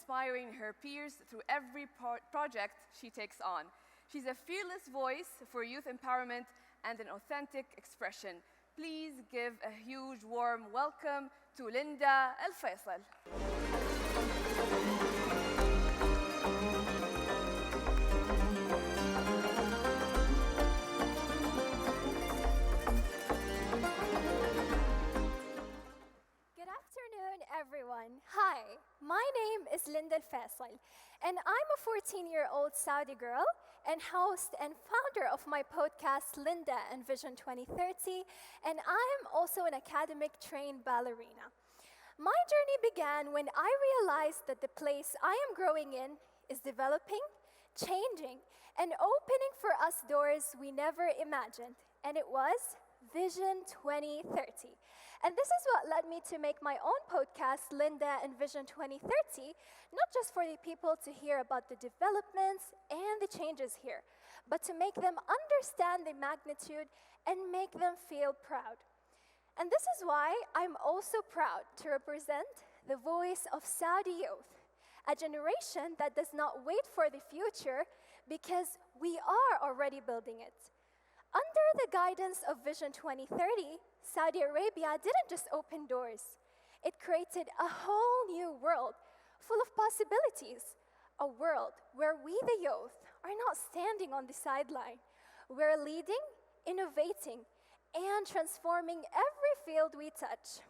inspiring her peers through every project she takes on. She's a fearless voice for youth empowerment and an authentic expression. Please give a huge warm welcome to Linda El Faisal. Good afternoon, everyone. Hi, my name is Linda El Faisal, and I'm a 14-year-old Saudi girl and host and founder of my podcast, Linda and Vision 2030, and I'm also an academic trained ballerina. My journey began when I realized that the place I am growing in is developing, changing, and opening for us doors we never imagined, and it was Vision 2030. And this is what led me to make my own podcast, Linda and Vision 2030, not just for the people to hear about the developments and the changes here, but to make them understand the magnitude and make them feel proud. And this is why I'm also proud to represent the voice of Saudi youth, a generation that does not wait for the future because we are already building it. Under the guidance of Vision 2030, Saudi Arabia didn't just open doors. It created a whole new world full of possibilities, a world where we, the youth, are not standing on the sideline. We're leading, innovating, and transforming every field we touch.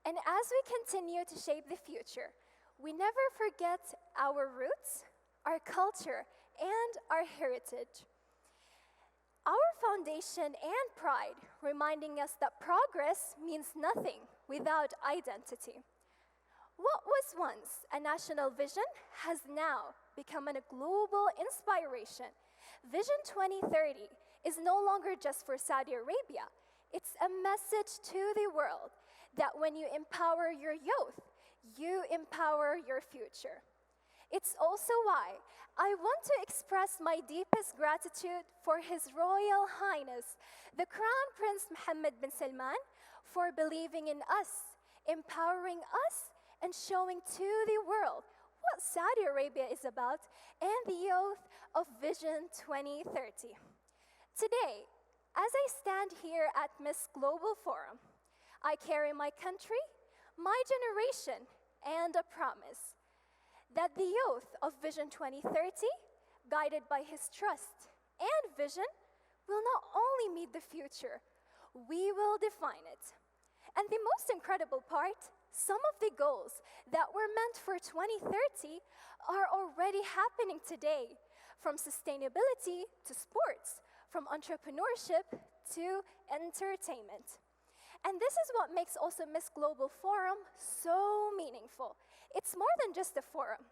And as we continue to shape the future, we never forget our roots, our culture, and our heritage. Our foundation and pride, reminding us that progress means nothing without identity. What was once a national vision has now become a global inspiration. Vision 2030 is no longer just for Saudi Arabia. It's a message to the world that when you empower your youth, you empower your future. It's also why I want to express my deepest gratitude for His Royal Highness, the Crown Prince Mohammed bin Salman, for believing in us, empowering us, and showing to the world what Saudi Arabia is about and the youth of Vision 2030. Today, as I stand here at Miss Global Forum, I carry my country, my generation, and a promise that the youth of Vision 2030, guided by His trust and vision, will not only meet the future, we will define it. And the most incredible part, some of the goals that were meant for 2030 are already happening today, from sustainability to sports, from entrepreneurship to entertainment. And this is what makes also Miss Global Forum so meaningful. It's more than just a forum.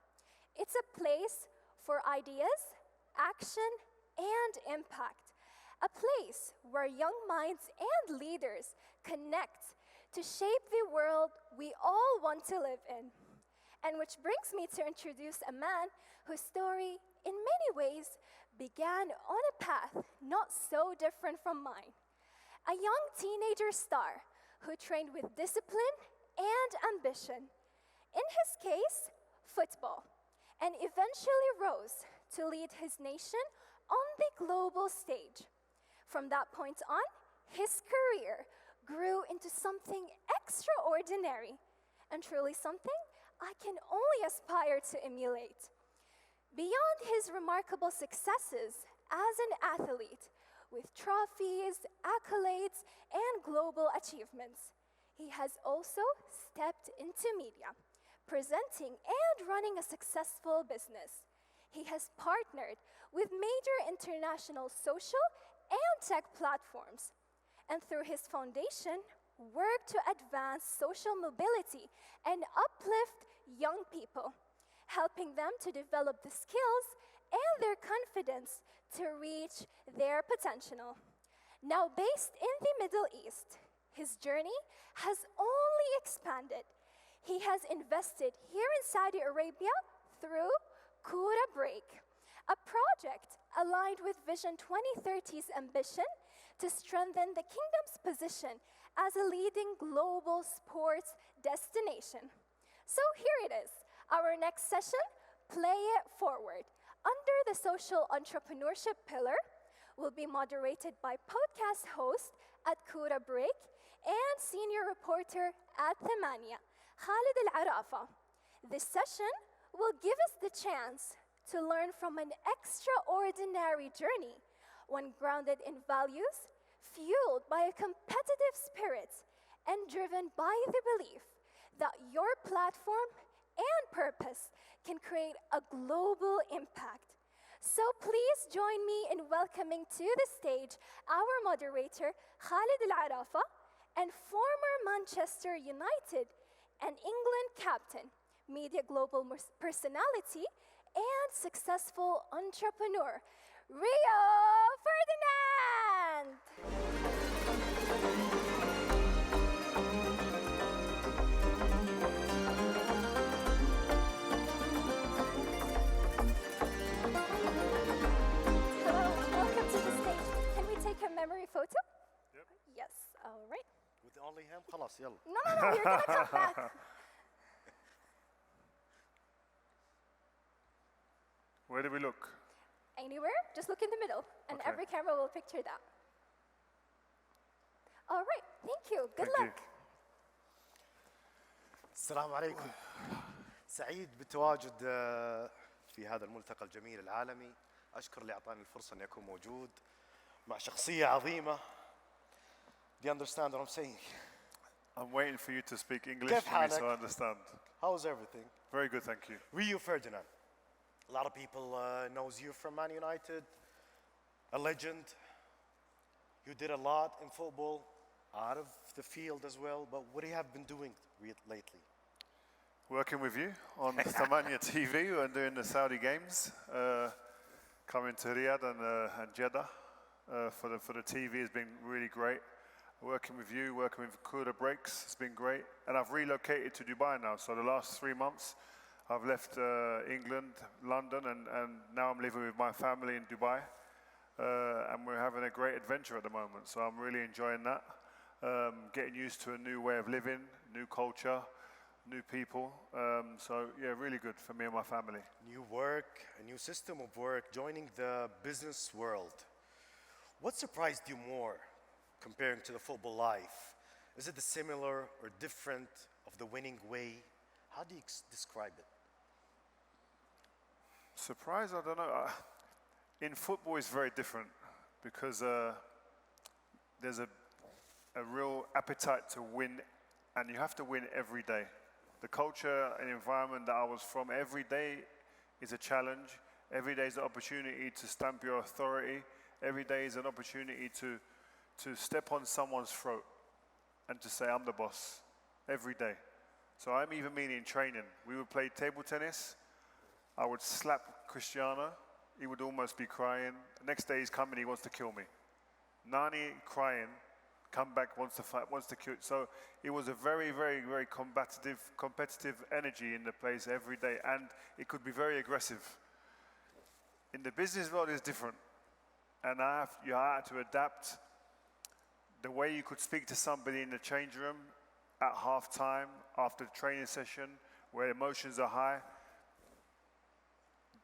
It's a place for ideas, action, and impact. A place where young minds and leaders connect to shape the world we all want to live in. And which brings me to introduce a man whose story, in many ways, began on a path not so different from mine. A young teenager star who trained with discipline and ambition. In his case, football, and eventually rose to lead his nation on the global stage. From that point on, his career grew into something extraordinary, and truly something I can only aspire to emulate. Beyond his remarkable successes as an athlete, with trophies, accolades, and global achievements, he has also stepped into media, presenting and running a successful business. He has partnered with major international social and tech platforms, and through his foundation, worked to advance social mobility and uplift young people, helping them to develop the skills and their confidence to reach their potential. Now based in the Middle East, his journey has only expanded. He has invested here in Saudi Arabia through Kura Break, a project aligned with Vision 2030's ambition to strengthen the kingdom's position as a leading global sports destination. So here it is. Our next session, Play It Forward, under the social entrepreneurship pillar, will be moderated by podcast host at Kura Break and senior reporter at Thamania, Khalid Al-Arafa. This session will give us the chance to learn from an extraordinary journey, one grounded in values, fueled by a competitive spirit, and driven by the belief that your platform and purpose can create a global impact. So please join me in welcoming to the stage our moderator, Khalid Al-Arafa, and former Manchester United and England captain, media global personality, and successful entrepreneur, Rio Ferdinand! Hello, welcome to the stage. Can we take a memory photo? Yep. Yes, all right. With only him? خلاص يلا. No, you're gonna come back. Where do we look? Anywhere, just look in the middle, and Okay. every camera will picture that. All right, thank you. Good Thank you. luck. السلام عليكم. سعيد بالتواجد في هذا الملتقى الجميل العالمي. أشكر اللي أعطاني الفرصة أني أكون موجود مع شخصية عظيمة. Do you understand what I'm saying? I'm waiting for you to speak English كيف to me so حالك؟ I understand. How's everything? Very good, thank you. Rio Ferdinand. A lot of people knows you from Man United. A legend. You did a lot in football, out of the field as well. But what have you been doing lately? Working with you on Thamania TV and doing the Saudi games. Coming to Riyadh and Jeddah for the TV has been really great. Working with you, working with Kura Breaks, it's been great. And I've relocated to Dubai now. So the last 3 months, I've left England, London, and now I'm living with my family in Dubai. And we're having a great adventure at the moment. So I'm really enjoying that. Getting used to a new way of living, new culture, new people. So yeah, really good for me and my family. New work, a new system of work, joining the business world. What surprised you more comparing to the football life? Is it the similar or different of the winning way? How do you describe it? Surprise, I don't know. In football, it's very different because there's a real appetite to win, and you have to win every day. The culture and environment that I was from, every day is a challenge. Every day is an opportunity to stamp your authority. Every day is an opportunity to step on someone's throat and to say, I'm the boss, every day. So I'm even meaning training. We would play table tennis. I would slap Cristiano. He would almost be crying. The next day he's coming, he wants to kill me. Nani crying, come back, wants to fight, wants to kill. So it was a very, very, very competitive energy in the place every day. And it could be very aggressive. In the business world, it's different. And you had to adapt the way you could speak to somebody in the change room at half time, after the training session, where emotions are high.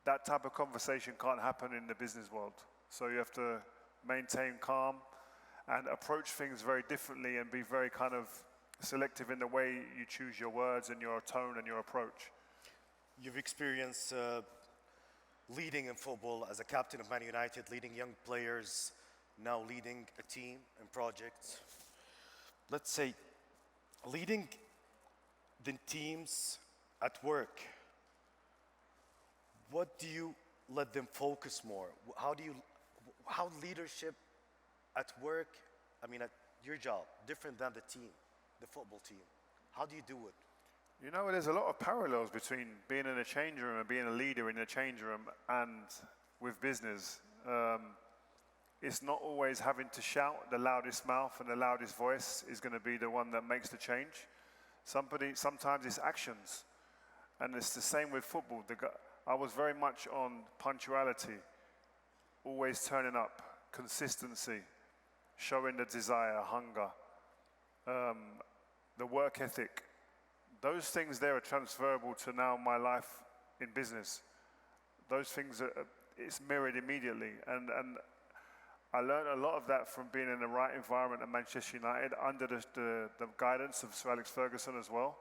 That type of conversation can't happen in the business world. So you have to maintain calm and approach things very differently and be very kind of selective in the way you choose your words and your tone and your approach. You've experienced leading in football as a captain of Man United, leading young players, now leading a team and projects. Let's say, leading the teams at work. What do you let them focus more? How leadership at work, I mean at your job, different than the team, the football team? How do you do it? You know, there's a lot of parallels between being in a change room and being a leader in a change room and with business. It's not always having to shout. The loudest mouth and the loudest voice is going to be the one that makes the change. Sometimes it's actions. And it's the same with football. I was very much on punctuality, always turning up, consistency, showing the desire, hunger, the work ethic, those things there are transferable to now my life in business. Those things it's mirrored immediately. And I learned a lot of that from being in the right environment at Manchester United under the guidance of Sir Alex Ferguson as well.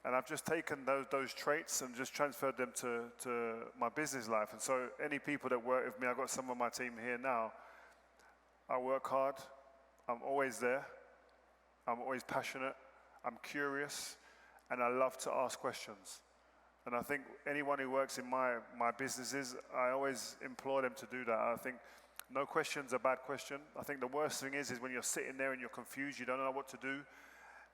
And I've just taken those traits and just transferred them to my business life. And so any people that work with me, I've got some of my team here now, I work hard, I'm always there, I'm always passionate, I'm curious, and I love to ask questions. And I think anyone who works in my businesses, I always implore them to do that. I think no question's a bad question. I think the worst thing is when you're sitting there and you're confused, you don't know what to do,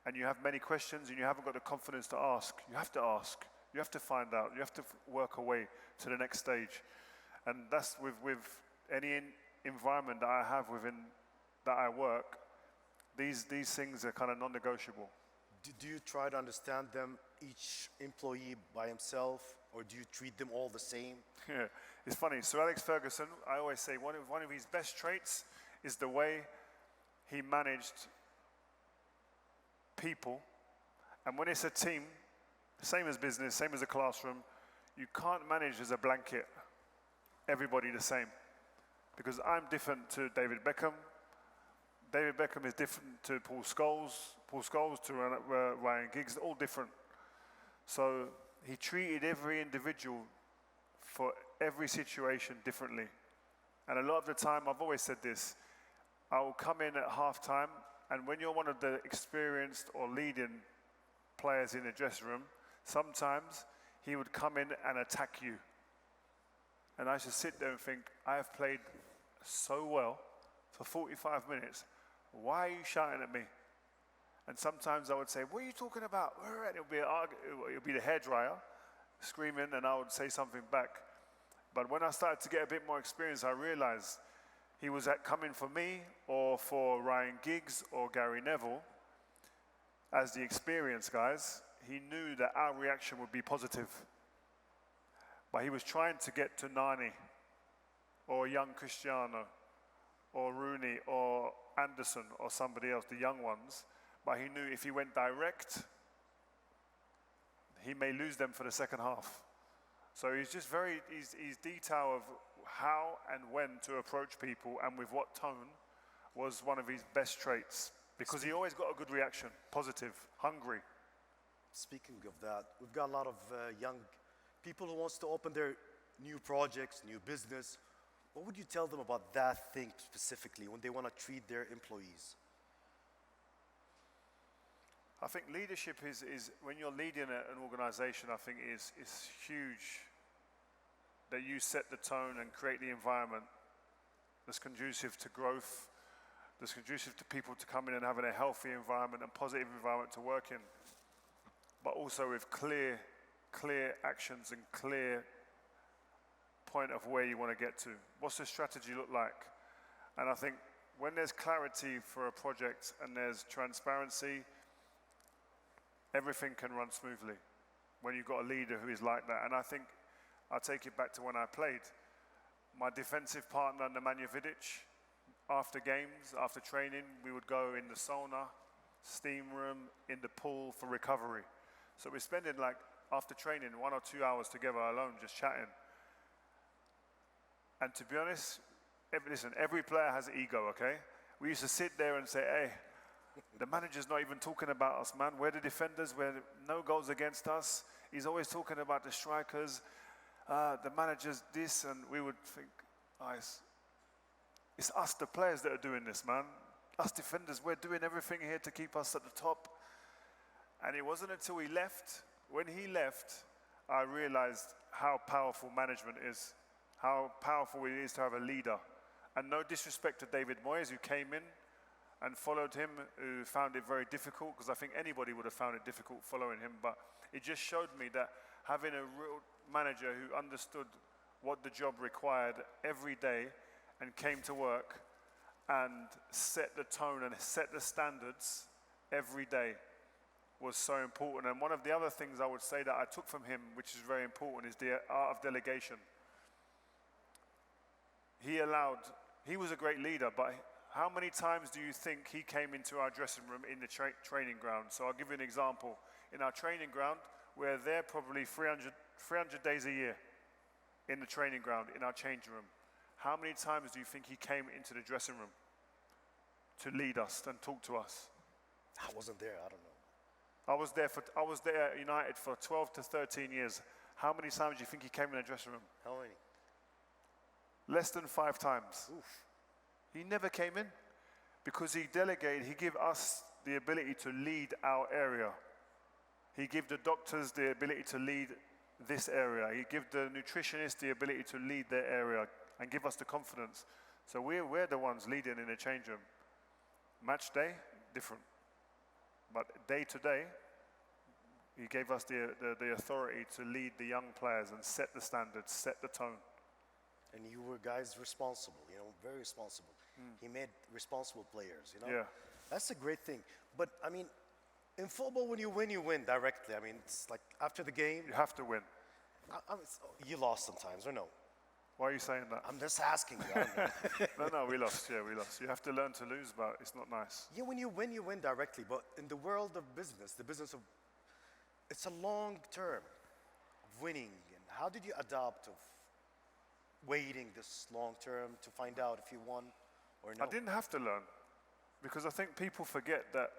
and you have many questions and you haven't got the confidence to ask. You have to ask. You have to find out. You have to work away to the next stage. And that's with any environment that I have within that I work, these things are kind of non-negotiable. Do you try to understand them, each employee by himself, or do you treat them all the same? Yeah, it's funny. Sir Alex Ferguson, I always say one of his best traits is the way he managed people. And when it's a team, same as business, same as a classroom, you can't manage as a blanket everybody the same. Because I'm different to David Beckham. David Beckham is different to Paul Scholes to Ryan Giggs, all different. So he treated every individual for every situation differently. And a lot of the time, I've always said this, I will come in at halftime, and when you're one of the experienced or leading players in the dressing room, sometimes he would come in and attack you. And I should sit there and think, I have played so well for 45 minutes. Why are you shouting at me? And sometimes I would say, what are you talking about? And it'll be the hairdryer screaming, and I would say something back. But when I started to get a bit more experience, I realized he was coming for me or for Ryan Giggs or Gary Neville. As the experienced guys, he knew that our reaction would be positive. But he was trying to get to Nani or young Cristiano or Rooney or Anderson or somebody else, the young ones. But he knew if he went direct, he may lose them for the second half. So he's just his detail of how and when to approach people and with what tone was one of his best traits. Because he always got a good reaction, positive, hungry. Speaking of that, we've got a lot of young people who wants to open their new projects, new business. What would you tell them about that thing specifically when they want to treat their employees? I think leadership is when you're leading an organization, I think is huge that you set the tone and create the environment that's conducive to growth, that's conducive to people to come in and having a healthy environment and positive environment to work in, but also with clear actions and clear point of where you want to get to. What's the strategy look like? And I think when there's clarity for a project and there's transparency, everything can run smoothly when you've got a leader who is like that. And I think I'll take it back to when I played. My defensive partner, Nemanja Vidic, after games, after training, we would go in the sauna, steam room, in the pool for recovery. So we're spending after training 1 or 2 hours together alone, just chatting. And to be honest, every player has an ego, okay? We used to sit there and say, hey, the manager's not even talking about us, man. We're the defenders, we're no goals against us. He's always talking about the strikers, the manager's this, and we would think, it's us, the players, that are doing this, man. Us defenders, we're doing everything here to keep us at the top. And it wasn't until he left, when he left, I realized how powerful management is, how powerful it is to have a leader. And no disrespect to David Moyes, who came in and followed him, who found it very difficult, because I think anybody would have found it difficult following him, but it just showed me that having a real manager who understood what the job required every day and came to work and set the tone and set the standards every day was so important. And one of the other things I would say that I took from him, which is very important, is the art of delegation. He was a great leader, but how many times do you think he came into our dressing room in the training ground? So I'll give you an example. in our training ground, we're there probably 300 days a year in the training ground, in our change room. How many times do you think he came into the dressing room to lead us and talk to us? I wasn't there, I don't know. I was there at United for 12 to 13 years. How many times do you think he came in the dressing room? How many? Less than 5 times. Oof. He never came in because he delegated, he gave us the ability to lead our area. He gave the doctors the ability to lead this area. He gave the nutritionists the ability to lead their area and give us the confidence. So we're the ones leading in the change room. Match day, different. But day to day, he gave us the authority to lead the young players and set the standards, set the tone. And you were guys responsible, you know, very responsible. He made responsible players, you know? Yeah. That's a great thing. But, I mean, in football, when you win directly. I mean, it's like after the game, You have to win. you lost sometimes, or no? Why are you saying that? I'm just asking you. I don't know. No, we lost. Yeah, we lost. You have to learn to lose, but it's not nice. Yeah, when you win directly. But in the world of business, the business of, it's a long term of winning. And how did you adapt of waiting this long term to find out if you won or no? I didn't have to learn because I think people forget that.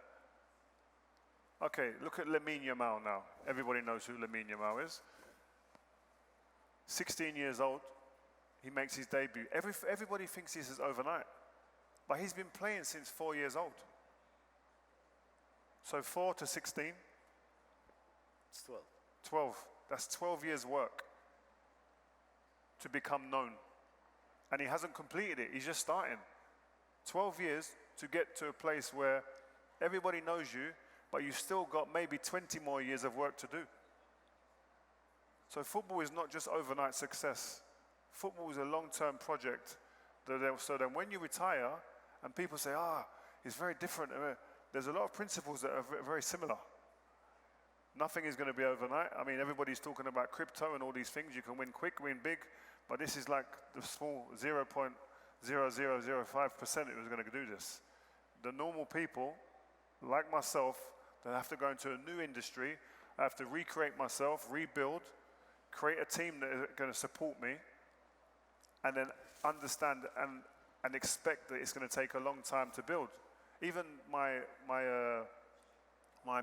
Okay, look at Lamine Yamal now. Everybody knows who Lamine Yamal is. 16 years old, he makes his debut. Everybody thinks this is overnight, but he's been playing since 4 years old. So 4 to 16, It's 12. 12. That's 12 years' work to become known. And he hasn't completed it, he's just starting. 12 years to get to a place where everybody knows you, but you've still got maybe 20 more years of work to do. So football is not just overnight success. Football is a long-term project. So then when you retire, and people say, it's very different. There's a lot of principles that are very similar. Nothing is going to be overnight. I mean, everybody's talking about crypto and all these things. You can win quick, win big, but this is like the small 0.0005% it was going to do this. The normal people, like myself, that have to go into a new industry, I have to recreate myself, rebuild, create a team that is going to support me, and then understand and expect that it's going to take a long time to build. Even my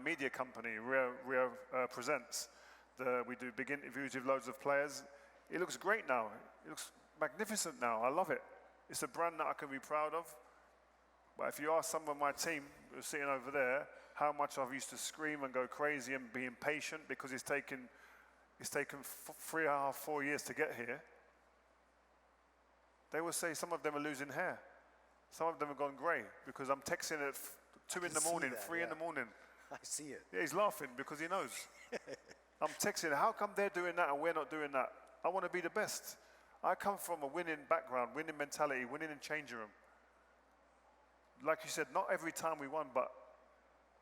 media company, Rio Presents, we do big interviews with loads of players. It looks great now. It looks magnificent now. I love it. It's a brand that I can be proud of. But if you ask some of my team who are sitting over there how much I've used to scream and go crazy and be impatient because it's taken 3.5, 4 years to get here, they will say some of them are losing hair. Some of them have gone grey because I'm texting at 2 in the morning, 3 in the morning. I see it. Yeah, he's laughing because he knows. I'm texting, how come they're doing that and we're not doing that? I want to be the best. I come from a winning background, winning mentality, winning in changing room. Like you said, not every time we won, but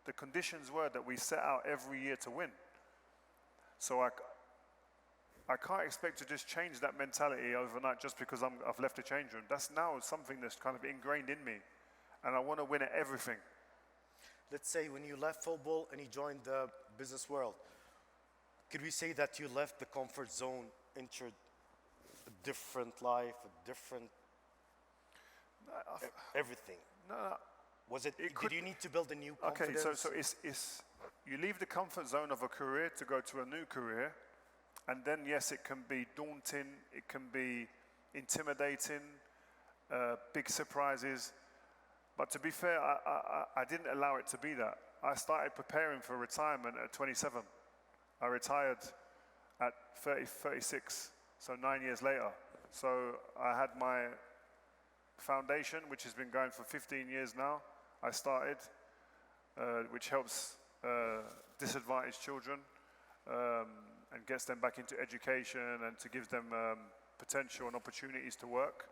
the conditions were that we set out every year to win. So I can't expect to just change that mentality overnight just because I've left the change room. That's now something that's kind of ingrained in me. And I want to win at everything. Let's say when you left football and you joined the business world, could we say that you left the comfort zone, entered a different life, a different everything? No. Was it did you need to build a new confidence? Okay, so it's you leave the comfort zone of a career to go to a new career, and then yes, it can be daunting, it can be intimidating, big surprises. But to be fair, I didn't allow it to be that. I started preparing for retirement at 27. I retired at 36, so 9 years later. So I had my foundation, which has been going for 15 years now. I started, which helps disadvantaged children and gets them back into education and to give them potential and opportunities to work.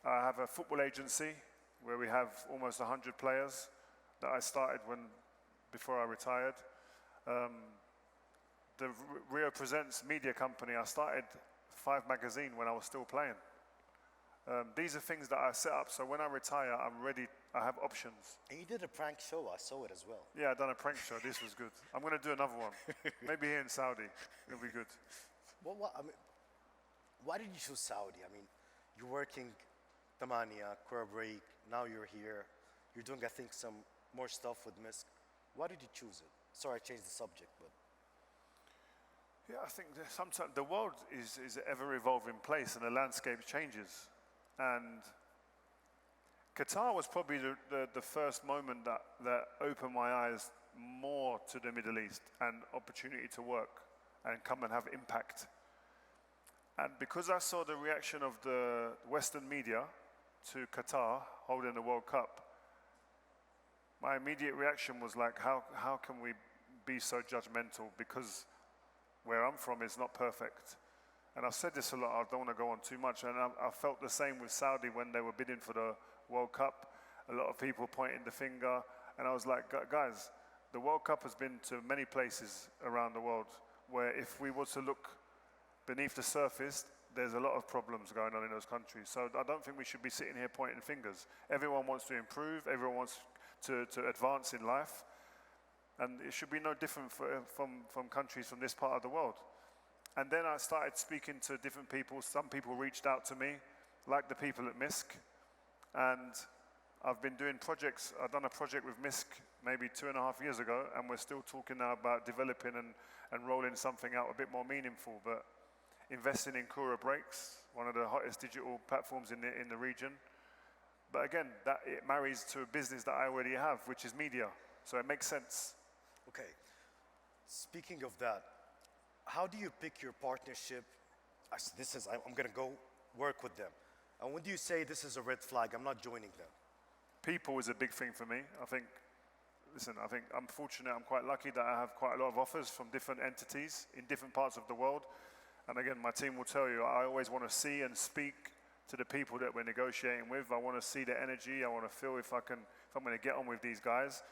I have a football agency where we have almost 100 players that I started before I retired. The Rio Presents media company, I started 5 magazine when I was still playing. These are things that I set up, so when I retire, I'm ready I have options. And you did a prank show. I saw it as well. Yeah, I done a prank show. This was good. I'm going to do another one. Maybe here in Saudi. It'll be good. I mean, why did you choose Saudi? I mean, you're working Tamania, Queer Break. Now you're here. You're doing, I think, some more stuff with Misk. Why did you choose it? Sorry, I changed the subject, but. Yeah, I think that sometimes the world is an ever-evolving place and the landscape changes. And Qatar was probably the first moment that opened my eyes more to the Middle East and opportunity to work and come and have impact. And because I saw the reaction of the Western media to Qatar holding the World Cup, my immediate reaction was like, how can we be so judgmental? Because where I'm from is not perfect. And I've said this a lot, I don't want to go on too much, and I felt the same with Saudi when they were bidding for the World Cup. A lot of people pointing the finger, and I was like, guys, the World Cup has been to many places around the world where if we were to look beneath the surface, there's a lot of problems going on in those countries. So I don't think we should be sitting here pointing fingers. Everyone wants to improve, everyone wants to advance in life, and it should be no different from countries from this part of the world. And then I started speaking to different people. Some people reached out to me, like the people at Misk. And I've been doing projects. I've done a project with Misk maybe 2.5 years ago, and we're still talking now about developing and rolling something out a bit more meaningful. But investing in Kura Breaks, one of the hottest digital platforms in the region. But again, that it marries to a business that I already have, which is media. So it makes sense. Okay. Speaking of that, how do you pick your partnership? I'm going to go work with them. And when do you say this is a red flag, I'm not joining them? People is a big thing for me. I think I'm fortunate, I'm quite lucky that I have quite a lot of offers from different entities in different parts of the world. And again, my team will tell you, I always want to see and speak to the people that we're negotiating with. I want to see the energy. I want to feel if I'm going to get on with these guys.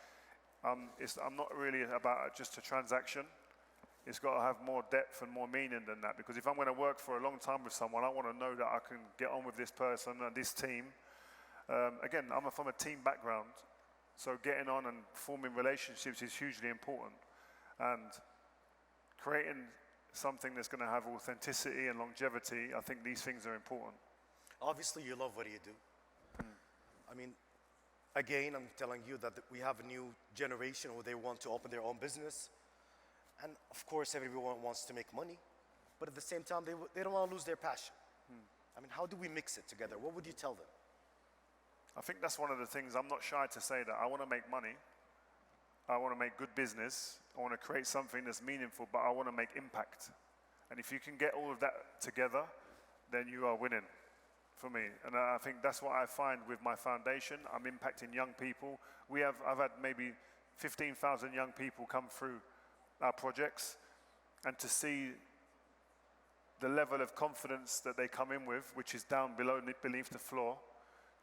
I'm not really about just a transaction. It's got to have more depth and more meaning than that, because if I'm going to work for a long time with someone, I want to know that I can get on with this person and this team. Again, I'm from a team background, so getting on and forming relationships is hugely important. And creating something that's going to have authenticity and longevity, I think these things are important. Obviously, you love what you do. I mean, again, I'm telling you that we have a new generation who they want to open their own business. And of course, everyone wants to make money, but at the same time, they don't want to lose their passion. I mean, how do we mix it together? What would you tell them? I think that's one of the things. I'm not shy to say that I want to make money. I want to make good business. I want to create something that's meaningful, but I want to make impact. And if you can get all of that together, then you are winning for me. And I think that's what I find with my foundation. I'm impacting young people. I've had maybe 15,000 young people come through our projects, and to see the level of confidence that they come in with, which is down beneath the floor,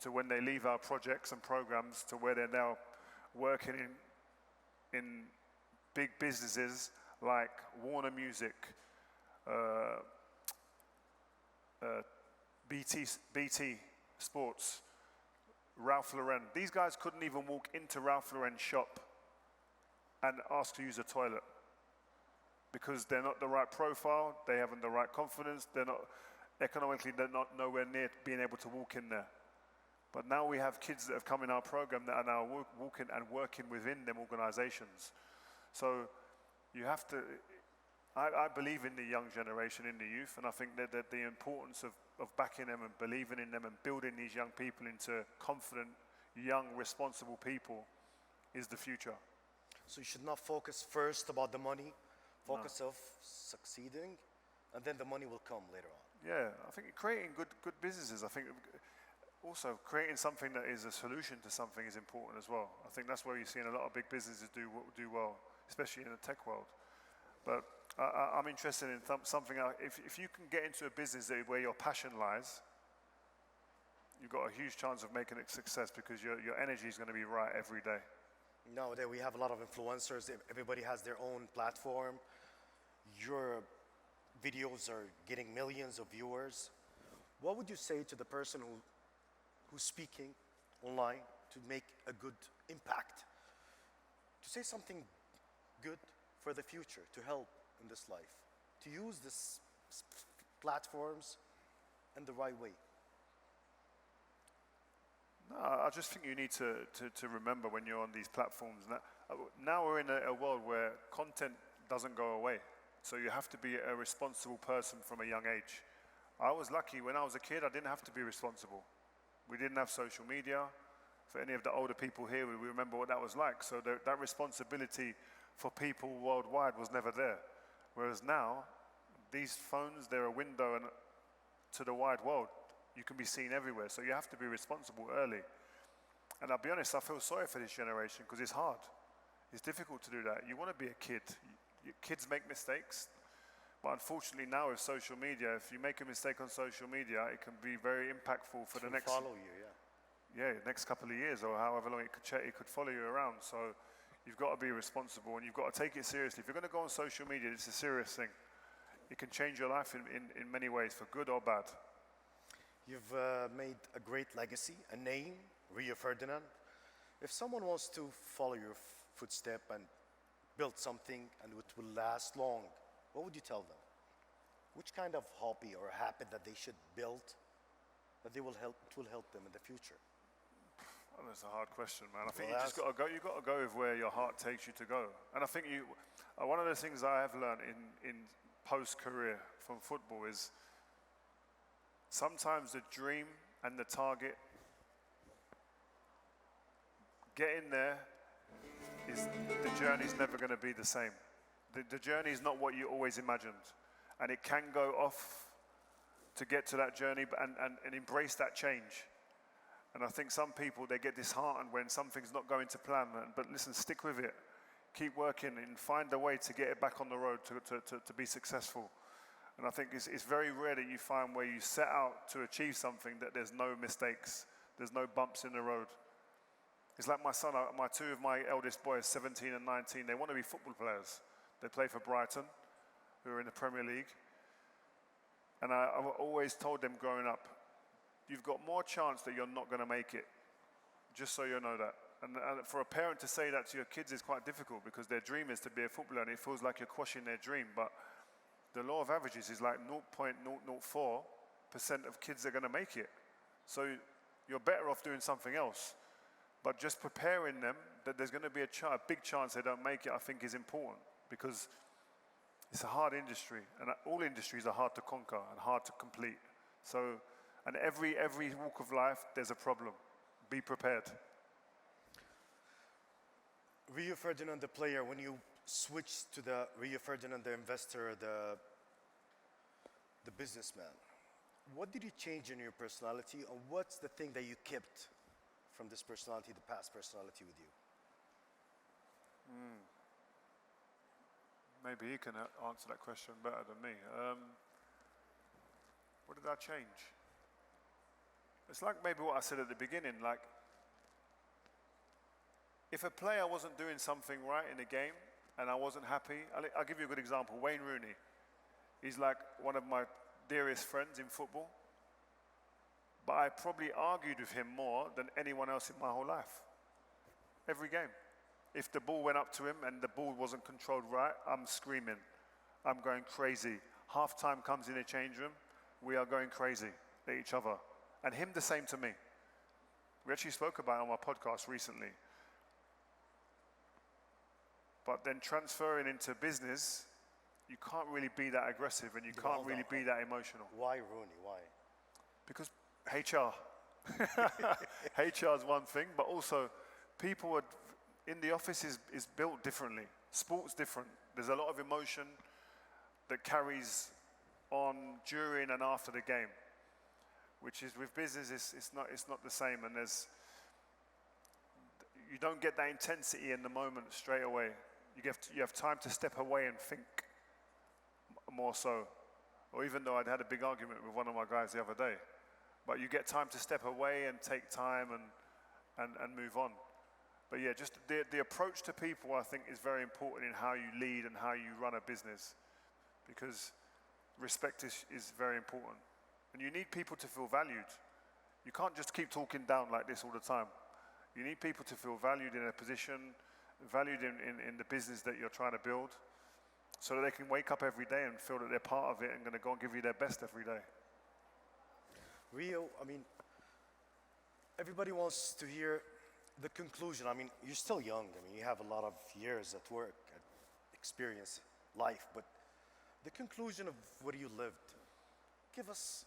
to when they leave our projects and programs to where they're now working in big businesses like Warner Music, BT Sports, Ralph Lauren. These guys couldn't even walk into Ralph Lauren's shop and ask to use a toilet, because they're not the right profile, they haven't the right confidence, they're not nowhere near being able to walk in there. But now we have kids that have come in our program that are now walking and working within them organizations. So you have to, I believe in the young generation, in the youth, and I think that the importance of backing them and believing in them and building these young people into confident, young, responsible people is the future. So you should not focus first about the money, focus of succeeding, and then the money will come later on. Yeah, I think creating good businesses, I think also creating something that is a solution to something is important as well. I think that's where you're seeing a lot of big businesses do well, especially in the tech world. But I'm interested in something, if you can get into a business where your passion lies, you've got a huge chance of making it success, because your energy is going to be right every day. Nowadays, we have a lot of influencers. Everybody has their own platform. Your videos are getting millions of viewers. What would you say to the person who's speaking online to make a good impact, to say something good for the future, to help in this life, to use these platforms in the right way? No, I just think you need to remember when you're on these platforms. Now we're in a world where content doesn't go away. So you have to be a responsible person from a young age. I was lucky when I was a kid, I didn't have to be responsible. We didn't have social media. For any of the older people here, we remember what that was like. So that responsibility for people worldwide was never there. Whereas now, these phones, they're a window to the wide world. You can be seen everywhere, so you have to be responsible early. And I'll be honest, I feel sorry for this generation because it's hard. It's difficult to do that. You want to be a kid. Kids make mistakes, but unfortunately now with social media, if you make a mistake on social media, it can be very impactful for the next... follow you, next couple of years or however long it could follow you around. So you've got to be responsible and you've got to take it seriously. If you're going to go on social media, it's a serious thing. It can change your life in many ways, for good or bad. You've made a great legacy, a name, Rio Ferdinand. If someone wants to follow your footstep and build something and it will last long, what would you tell them? Which kind of hobby or habit that they should build that it will help them in the future? Well, that's a hard question, man. I think Well, you just got to go. You've got to go with where your heart takes you to go. And I think one of the things I have learned in post-career from football is sometimes the dream and the target, getting there, the journey's never going to be the same. The journey is not what you always imagined, and it can go off to get to that journey and embrace that change. And I think some people, they get disheartened when something's not going to plan. But listen, stick with it. Keep working and find a way to get it back on the road to be successful. And I think it's very rare that you find where you set out to achieve something that there's no mistakes, there's no bumps in the road. It's like my son, two of my eldest boys, 17 and 19, they want to be football players. They play for Brighton, who are in the Premier League. And I've always told them growing up, you've got more chance that you're not going to make it, just so you know that. And for a parent to say that to your kids is quite difficult because their dream is to be a footballer and it feels like you're quashing their dream. But the law of averages is like 0.004% of kids are going to make it. So you're better off doing something else. But just preparing them that there's going to be a big chance they don't make it, I think is important because it's a hard industry and all industries are hard to conquer and hard to complete. So, and every walk of life, there's a problem. Be prepared. Rio Ferdinand, the player, when you switched to the Rio Ferdinand, the investor, the businessman, what did you change in your personality, and what's the thing that you kept from this personality, the past personality with you? Maybe you can answer that question better than me. What did I change? It's like maybe what I said at the beginning, like if a player wasn't doing something right in a game and I wasn't happy, I'll give you a good example. Wayne Rooney. He's like one of my dearest friends in football, but I probably argued with him more than anyone else in my whole life. Every game. If the ball went up to him and the ball wasn't controlled right, I'm screaming. I'm going crazy. Half-time comes in a change room, we are going crazy at each other. And him the same to me. We actually spoke about it on my podcast recently. But then transferring into business, you can't really be that aggressive and you can't really be that emotional. Why Rooney? Why? Because HR. HR is one thing, but also people are, in the office is built differently. Sport's different. There's a lot of emotion that carries on during and after the game, which is with business, it's not the same. And you don't get that intensity in the moment straight away. You have time to step away and think more so. Or even though I'd had a big argument with one of my guys the other day, but you get time to step away and take time and move on. But yeah, just the approach to people, I think, is very important in how you lead and how you run a business, because respect is very important. And you need people to feel valued. You can't just keep talking down like this all the time. You need people to feel valued in a position, valued in the business that you're trying to build, so that they can wake up every day and feel that they're part of it and going to go and give you their best every day. Rio, I mean, everybody wants to hear the conclusion. I mean, you're still young. I mean, you have a lot of years at work, at experience, life, but the conclusion of what you lived, give us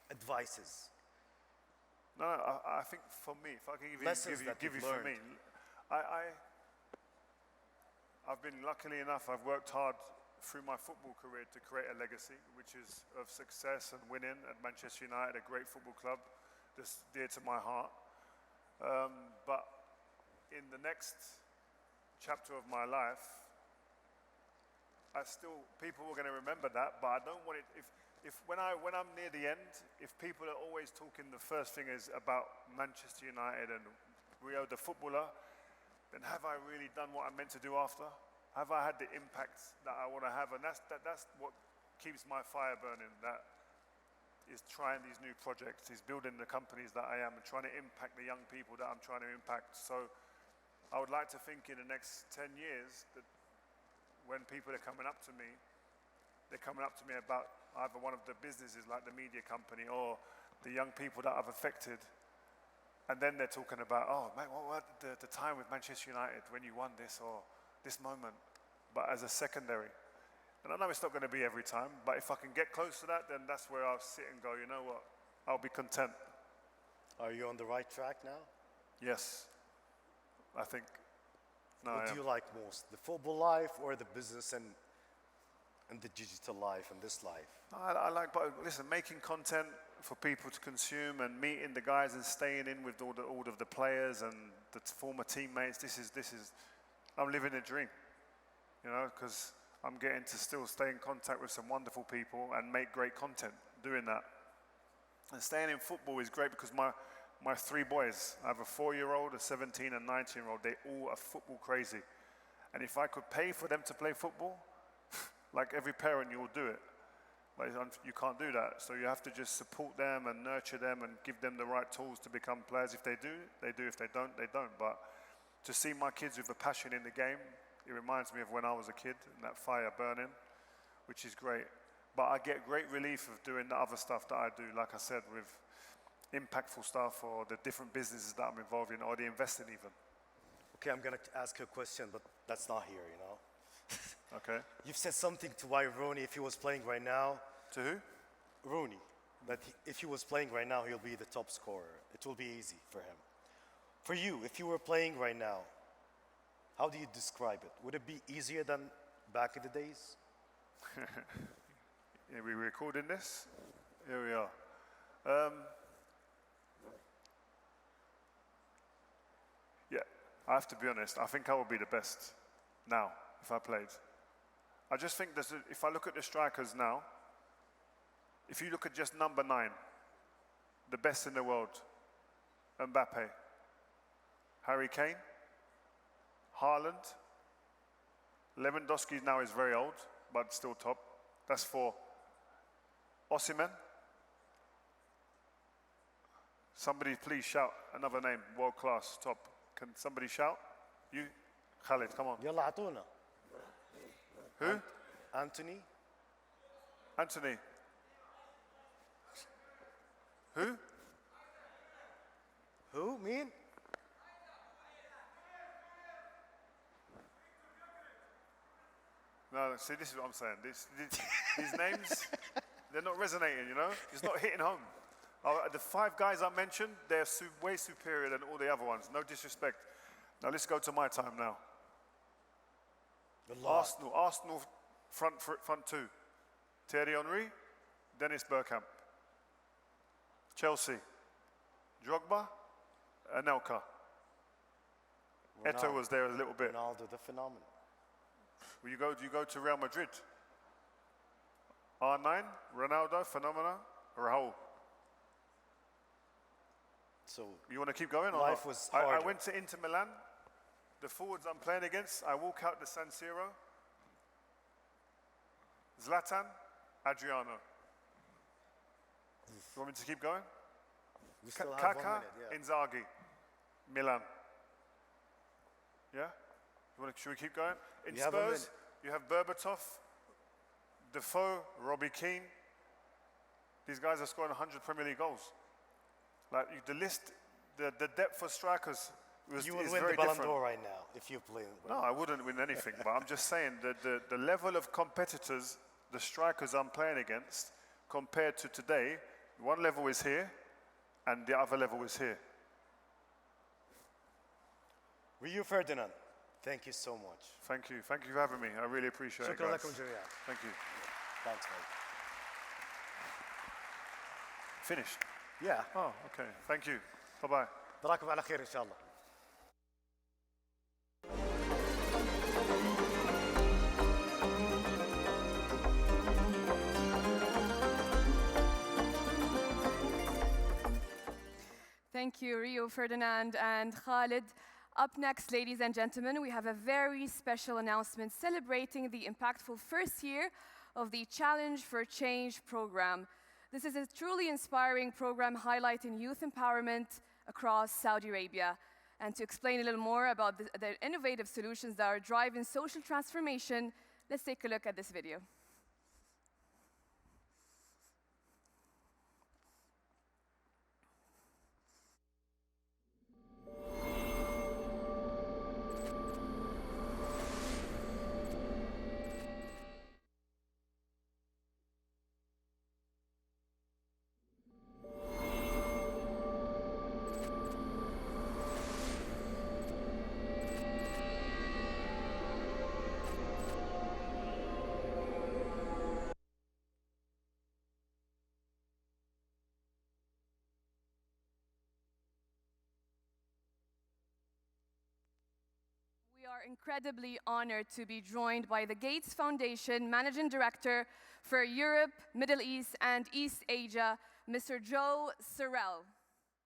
advices. No, I think for me, if I can give you for me, I've been luckily enough, I've worked hard through my football career to create a legacy, which is of success and winning at Manchester United, a great football club that's dear to my heart. But in the next chapter of my life, people are going to remember that, but I don't want it, when I'm near the end, if people are always talking, the first thing is about Manchester United and Rio the footballer, then have I really done what I'm meant to do after? Have I had the impact that I want to have? And that's what keeps my fire burning, that is trying these new projects, is building the companies that I am and trying to impact the young people that I'm trying to impact. So I would like to think in the next 10 years that when people are coming up to me, they're coming up to me about either one of the businesses like the media company or the young people that I've affected. And then they're talking about, oh, mate, what the time with Manchester United when you won this or this moment, but as a secondary. And I know it's not going to be every time, but if I can get close to that, then that's where I'll sit and go, you know what, I'll be content. Are you on the right track now? Yes, I think. No, What do you like most, the football life or the business and the digital life and this life? I like, but listen, making content for people to consume and meeting the guys and staying in with all of the players and the former teammates. This is, I'm living a dream, you know, because I'm getting to still stay in contact with some wonderful people and make great content doing that. And staying in football is great because my three boys, I have a 4-year-old, a 17 and 19-year-old, they all are football crazy. And if I could pay for them to play football, like every parent, you will do it. But you can't do that. So you have to just support them and nurture them and give them the right tools to become players. If they do, they do. If they don't, they don't. But to see my kids with a passion in the game, it reminds me of when I was a kid and that fire burning, which is great. But I get great relief of doing the other stuff that I do, like I said, with impactful stuff or the different businesses that I'm involved in or the investing even. Okay, I'm going to ask you a question, but that's not here, you know. Okay. You've said something to why Rooney, if he was playing right now. To who? Rooney. That if he was playing right now, he'll be the top scorer. It will be easy for him. For you, if you were playing right now, how do you describe it? Would it be easier than back in the days? Are we recording this? Here we are. Yeah, I have to be honest. I think I would be the best now if I played. I just think if I look at the strikers now, if you look at just number 9, the best in the world, Mbappe, Harry Kane, Haaland, Lewandowski now is very old, but still top. That's 4. Osimhen. Somebody please shout another name, world class, top. Can somebody shout? You, Khalid, come on. يلا عطونا. Who? Anthony. Anthony. Who? Who? Mean? No, see, this is what I'm saying. These names, they're not resonating, you know? It's not hitting home. The 5 guys I mentioned, they're way superior than all the other ones. No disrespect. Now let's go to my time now. Arsenal front 2. Thierry Henry, Dennis Bergkamp. Chelsea, Drogba, Anelka. Eto'o was there a little bit. Ronaldo, the phenomenon. You go to Real Madrid. R9, Ronaldo, Phenomena, Raul. So you want to keep going? life was harder. I went to Inter Milan. The forwards I'm playing against, I walk out the San Siro. Zlatan, Adriano. You want me to keep going? We still have 1 Kaka, minute, yeah. Inzaghi, Milan. Yeah? Should we keep going? In You have a Spurs, you have Berbatov, Defoe, Robbie Keane. These guys are scoring 100 Premier League goals. Like the list, the depth of strikers is You will win very the Ballon different. d'Or right now if you play. No, I wouldn't win anything, but I'm just saying that the level of competitors, the strikers I'm playing against, compared to today, one level is here, and the other level is here. Rio Ferdinand, thank you so much. Thank you for having me. I really appreciate it, شكرا guys. لكم جميعا. Thank you. Thanks, mate. Finished? Yeah. Oh, okay. Thank you. Bye-bye. نراكم على خير إن شاء الله. Thank you, Rio Ferdinand and Khalid. Up next, ladies and gentlemen, we have a very special announcement celebrating the impactful first year of the Challenge for Change program. This is a truly inspiring program highlighting youth empowerment across Saudi Arabia. And to explain a little more about the innovative solutions that are driving social transformation, let's take a look at this video. We are incredibly honored to be joined by the Gates Foundation Managing Director for Europe, Middle East, and East Asia, Mr. Joe Sorrell.